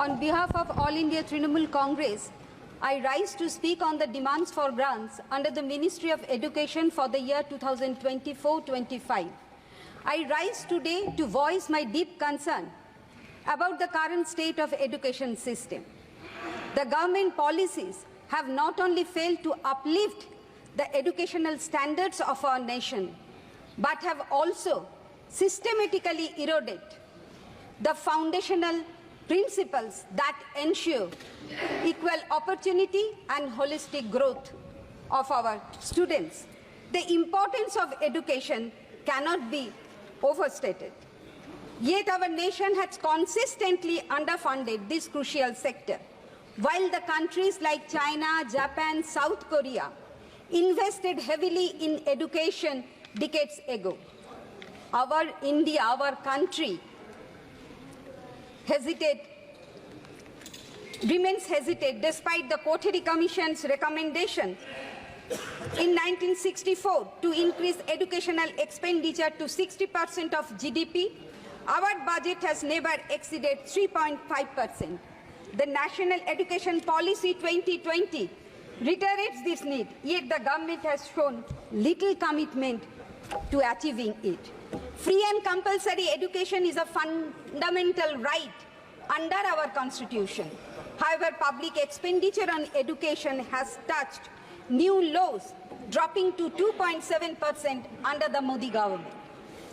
On behalf of All India Trinamool Congress, I rise to speak on the demands for grants under the Ministry of Education for the year 2024-25. I rise today to voice my deep concern about the current state of education system. The government policies have not only failed to uplift the educational standards of our nation, but have also systematically eroded the foundational principles that ensure equal opportunity and holistic growth of our students. The importance of education cannot be overstated. Yet our nation has consistently underfunded this crucial sector, while the countries like China, Japan, South Korea invested heavily in education decades ago. Our India, our country, remains hesitant despite the Kothari Commission's recommendation in 1964 to increase educational expenditure to 60% of GDP. Our budget has never exceeded 3.5%. The National Education Policy 2020 reiterates this need, yet the government has shown little commitment to achieving it. Free and compulsory education is a fundamental right under our Constitution. However, public expenditure on education has touched new lows, dropping to 2.7% under the Modi government.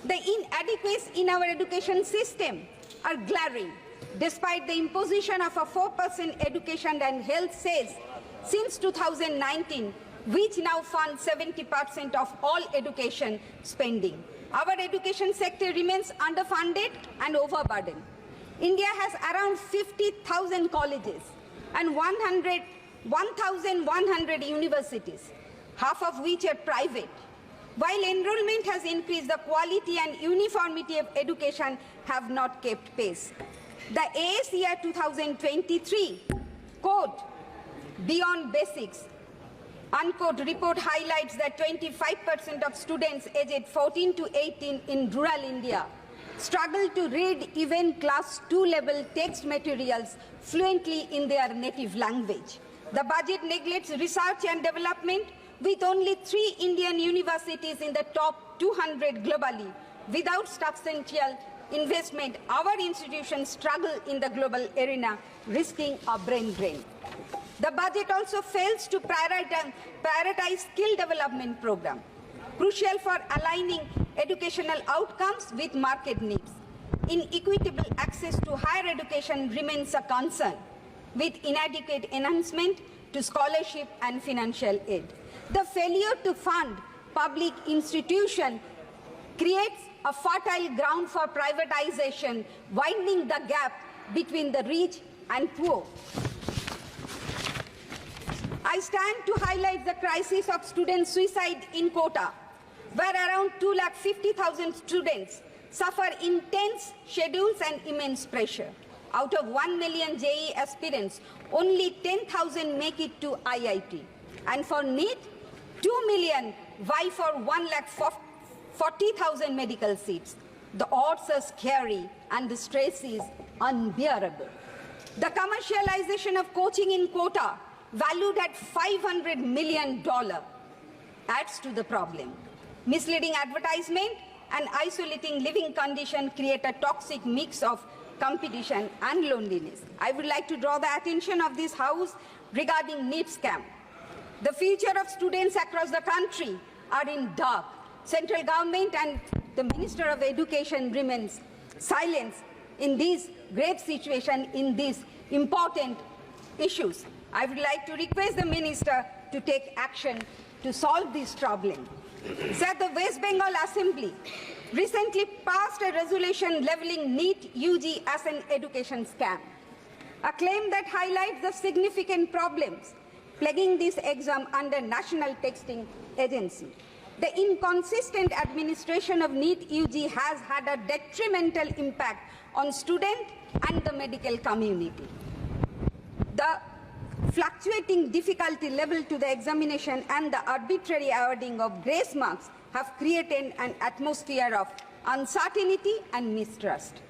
The inadequacies in our education system are glaring. Despite the imposition of a 4% education and health cess since 2019, which now funds 70% of all education spending, our education sector remains underfunded and overburdened. India has around 50,000 colleges and 1,100 universities, half of which are private. While enrollment has increased, the quality and uniformity of education have not kept pace. The ASER 2023 quote, Beyond Basics, unquote, report highlights that 25% of students aged 14 to 18 in rural India struggle to read even class 2 level text materials fluently in their native language. The budget neglects research and development, with only 3 Indian universities in the top 200 globally. Without substantial investment, our institutions struggle in the global arena, risking a brain drain. The budget also fails to prioritize skill development program, crucial for aligning educational outcomes with market needs. Inequitable access to higher education remains a concern, with inadequate enhancement to scholarship and financial aid. The failure to fund public institutions creates a fertile ground for privatization, widening the gap between the rich and poor. I stand to highlight the crisis of student suicide in Kota, where around 250,000 students suffer intense schedules and immense pressure. Out of 1 million JEE aspirants, only 10,000 make it to IIT. And for NEET, 2 million vie for 140,000 medical seats. The odds are scary and the stress is unbearable. The commercialization of coaching in Kota, valued at $500 million, adds to the problem. Misleading advertisement and isolating living conditions create a toxic mix of competition and loneliness. I would like to draw the attention of this House regarding NEET scam. The future of students across the country are in dark. Central government and the Minister of Education remains silent in this grave situation, in these important issues. I would like to request the Minister to take action to solve this problem. Sir, the West Bengal Assembly recently passed a resolution leveling NEET UG as an education scam, a claim that highlights the significant problems plaguing this exam under National Testing Agency. The inconsistent administration of NEET UG has had a detrimental impact on students and the medical community. The fluctuating difficulty level to the examination and the arbitrary awarding of grace marks have created an atmosphere of uncertainty and mistrust.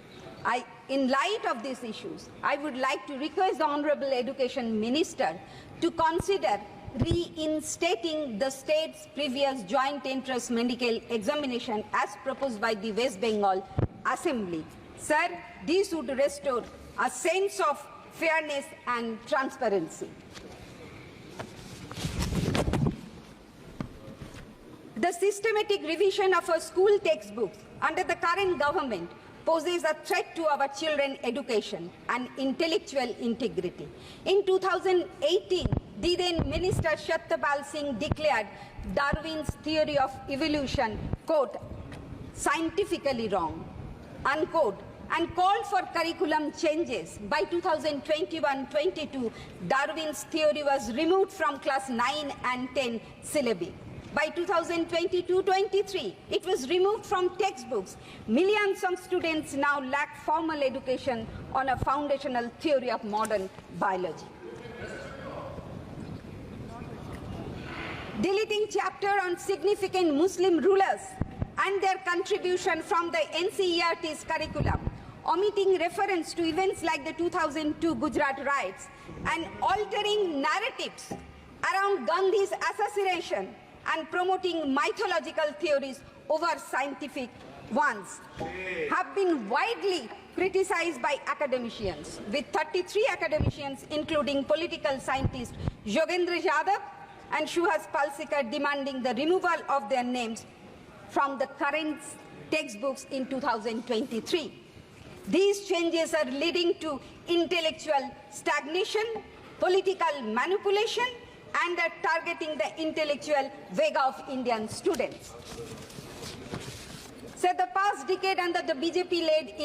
I in light of these issues, I would like to request the Honorable Education Minister to consider reinstating the state's previous joint entrance medical examination as proposed by the West Bengal Assembly. Sir, this would restore a sense of fairness and transparency. The systematic revision of our school textbooks under the current government poses a threat to our children's education and intellectual integrity. In 2018, the then Minister Satyapal Singh declared Darwin's theory of evolution, quote, scientifically wrong, unquote, and called for curriculum changes. By 2021-22, Darwin's theory was removed from class 9 and 10 syllabi. By 2022-23, it was removed from textbooks. Millions of students now lack formal education on a foundational theory of modern biology. Deleting chapter on significant Muslim rulers and their contribution from the NCERT's curriculum, omitting reference to events like the 2002 Gujarat riots, and altering narratives around Gandhi's assassination and promoting mythological theories over scientific ones have been widely criticized by academicians, with 33 academicians, including political scientist Yogendra Yadav and Suhas Palsikar, demanding the removal of their names from the current textbooks in 2023. These changes are leading to intellectual stagnation, political manipulation, and are targeting the intellectual vega of Indian students. So the past decade under the BJP-led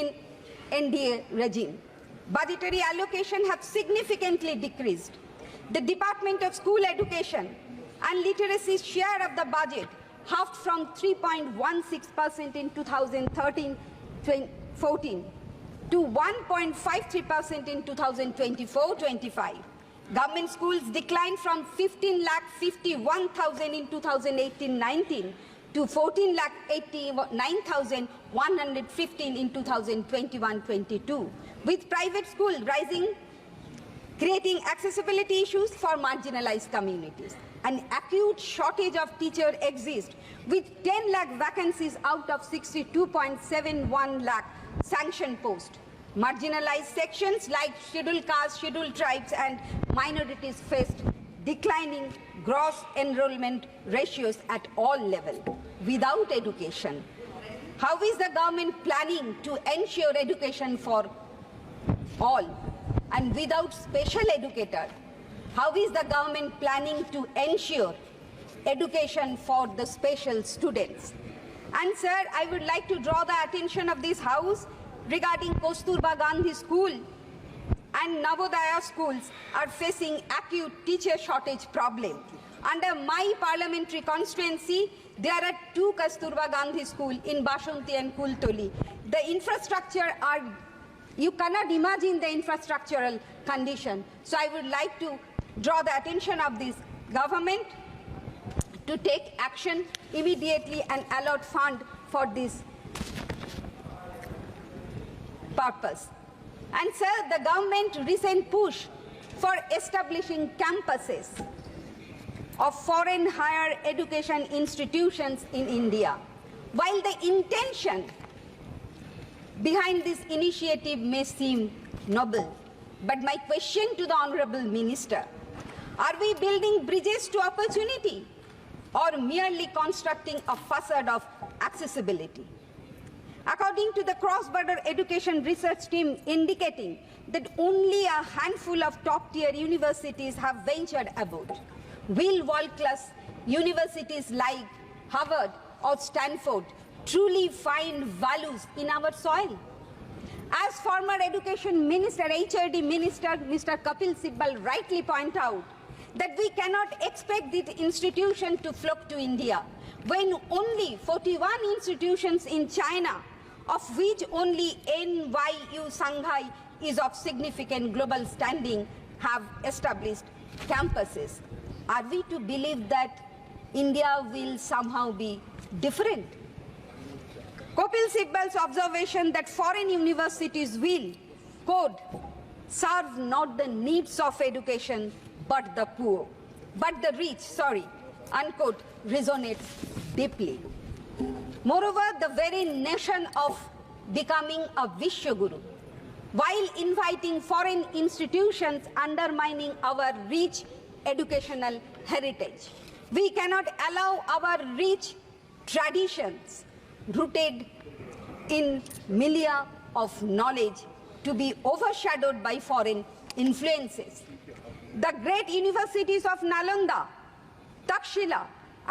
NDA regime, budgetary allocation have significantly decreased. The Department of School Education and Literacy's share of the budget halved from 3.16% in 2013-14 to 1.53% in 2024-25. Government schools declined from 15,51,000 in 2018-19 to 14,89,115 in 2021-22, with private schools rising, creating accessibility issues for marginalized communities. An acute shortage of teachers exists, with 10 lakh vacancies out of 62.71 lakh sanctioned posts. Marginalized sections like scheduled castes, scheduled tribes, and minorities faced declining gross enrollment ratios at all levels. Without education, how is the government planning to ensure education for all? And without special educators, how is the government planning to ensure education for the special students? And sir, I would like to draw the attention of this House regarding Kasturba Gandhi School and Navodaya schools are facing acute teacher shortage problem. Under my parliamentary constituency, there are 2 Kasturba Gandhi schools in Bashanti and Kultoli. The infrastructure are, you cannot imagine the infrastructural condition. So I would like to draw the attention of this government to take action immediately and allot fund for this purpose. And sir, the government recent push for establishing campuses of foreign higher education institutions in India. While the intention behind this initiative may seem noble, but my question to the Honorable Minister, are we building bridges to opportunity or merely constructing a facade of accessibility? According to the cross-border education research team indicating that only a handful of top-tier universities have ventured abroad, will world-class universities like Harvard or Stanford truly find values in our soil? As former Education Minister, HRD Minister, Mr. Kapil Sibal rightly point out, that we cannot expect this institution to flock to India when only 41 institutions in China, of which only NYU Shanghai is of significant global standing, have established campuses. Are we to believe that India will somehow be different? Kapil Sibbal's observation that foreign universities will, quote, serve not the needs of education but the poor, but the rich, unquote, resonates deeply. Moreover, the very notion of becoming a Vishwaguru, while inviting foreign institutions undermining our rich educational heritage. We cannot allow our rich traditions rooted in millia of knowledge to be overshadowed by foreign influences. The great universities of Nalanda, Takshila,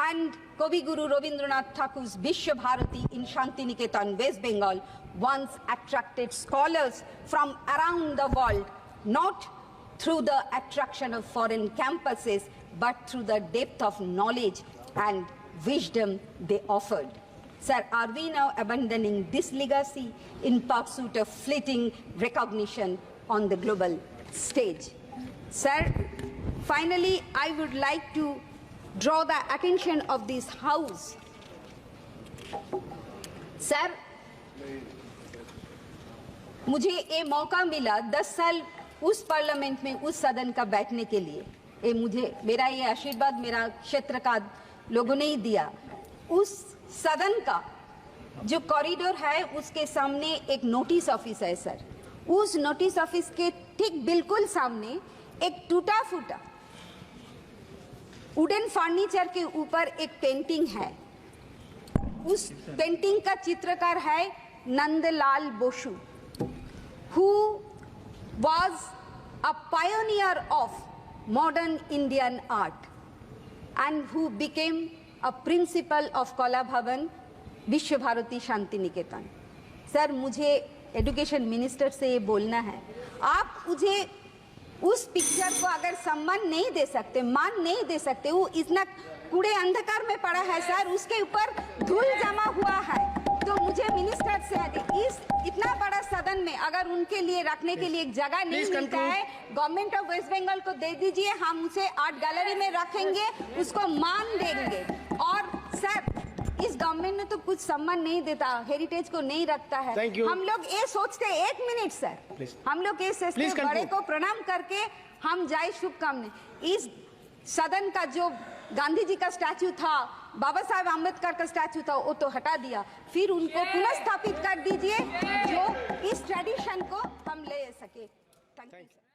and Kavi Guru Rabindranath Thakur's Vishwa Bharati in Shantiniketan, West Bengal, once attracted scholars from around the world, not through the attraction of foreign campuses, but through the depth of knowledge and wisdom they offered. Sir, are we now abandoning this legacy in pursuit of fleeting recognition on the global stage? Sir, finally, I would like to draw the attention of this House. Sir, मुझे ये मौका मिला 10 साल उस parliament में उस सदन का बैठने के लिए, ये मुझे मेरा ये आशीर्वाद मेरा क्षेत्र का लोगों ने ही दिया। उस सदन का जो कॉरिडोर है उसके सामने एक नोटिस ऑफिस है सर, उस नोटिस ऑफिस के ठीक बिल्कुल सामने एक टूटा फूटा वुडन फर्नीचर के ऊपर एक पेंटिंग है। उस पेंटिंग का चित्रकार है Nandlal Bosu, who was a pioneer of modern Indian art and who became a principal of Kala Bhavan, विश्व भारती शांति निकेतन। सर, मुझे एजुकेशन मिनिस्टर से ये बोलना है, आप मुझे उस पिक्चर को अगर सम्मान नहीं दे सकते, मान नहीं दे सकते, वो इतना कूड़े अंधकार में पड़ा है सर, उसके ऊपर धूल जमा हुआ है, तो मुझे मिनिस्टर से इस इतना बड़ा सदन में अगर उनके लिए रखने के लिए एक जगह नहीं मिलता है, गवर्नमेंट ऑफ वेस्ट बंगाल को दे दीजिए, हम उसे आर्ट गैलरी में रखेंगे, उसको मान देंगे। और सर, इस गवर्नमेंट ने तो कुछ सम्मान नहीं देता, हेरिटेज को नहीं रखता है। हम लोग ये सोचते, एक मिनट सर, हम लोग ये सोचते बड़े को प्रणाम करके हम जाए शुभकामनाएं। इस सदन का जो गांधी जी का स्टैचू था, बाबा साहब आम्बेडकर का स्टैचू था, वो तो हटा दिया, फिर उनको पुनः स्थापित कर दीजिए जो इस ट्रेडिशन को हम ले सके। Thank you.